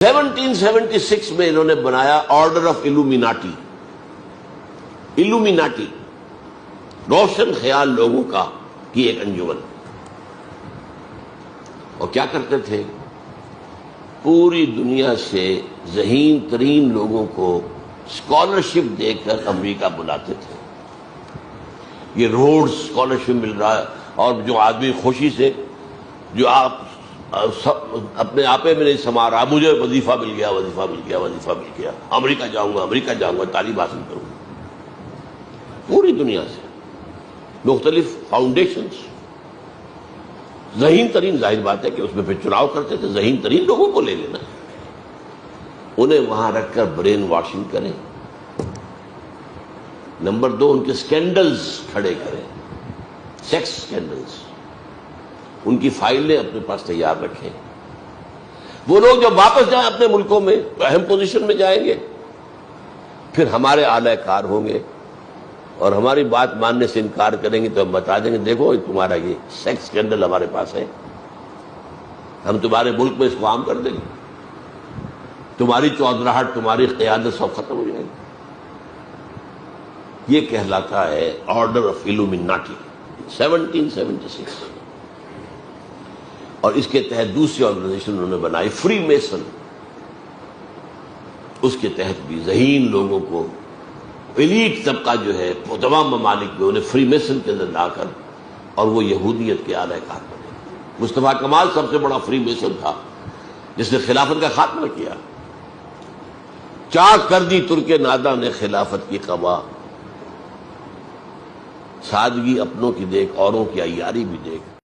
1776 میں انہوں نے بنایا آرڈر آف الومیناٹی. الومیناٹی روشن خیال لوگوں کا کی ایک انجمن. اور کیا کرتے تھے؟ پوری دنیا سے ذہین ترین لوگوں کو اسکالرشپ دے کر امریکہ بلاتے تھے. یہ روڈ اسکالرشپ مل رہا ہے، اور جو آدمی خوشی سے جو آپ اپنے آپے میں نہیں سما رہا، مجھے وظیفہ مل گیا، وظیفہ مل گیا، وظیفہ مل گیا، امریکہ جاؤں گا، امریکہ جاؤں گا، تعلیم حاصل کروں گا. پوری دنیا سے مختلف فاؤنڈیشنز، ذہین ترین، ظاہر بات ہے کہ اس میں پھر چناؤ کرتے تھے، ذہین ترین لوگوں کو لے لینا، انہیں وہاں رکھ کر برین واشنگ کریں. نمبر 2، ان کے سکینڈلز کھڑے کریں، سیکس سکینڈلز، ان کی فائلیں اپنے پاس تیار رکھیں. وہ لوگ جب واپس جائیں اپنے ملکوں میں تو اہم پوزیشن میں جائیں گے، پھر ہمارے اعلی کار ہوں گے اور ہماری بات ماننے سے انکار کریں گے تو ہم بتا دیں گے دیکھو تمہارا یہ سیکس سکینڈل ہمارے پاس ہے، ہم تمہارے ملک میں اس کو عام کر دیں گے، تمہاری چودراہٹ، تمہاری قیادت سب ختم ہو جائے گی. یہ کہلاتا ہے آرڈر آف الومیناٹی 1776. اور اس کے تحت دوسری آرگنائزیشن انہوں نے بنائی فری میسن. اس کے تحت بھی ذہین لوگوں کو، ایلیٹ طبقہ جو ہے تمام ممالک میں، انہیں فری میسن کے اندر لا کر، اور وہ یہودیت کے اعلی کار بنے. مصطفیٰ کمال سب سے بڑا فری میسن تھا جس نے خلافت کا خاتمہ کیا. چاک کر دی ترک ناداں نے خلافت کی قبا، سادگی اپنوں کی دیکھ اوروں کی عیاری بھی دیکھ.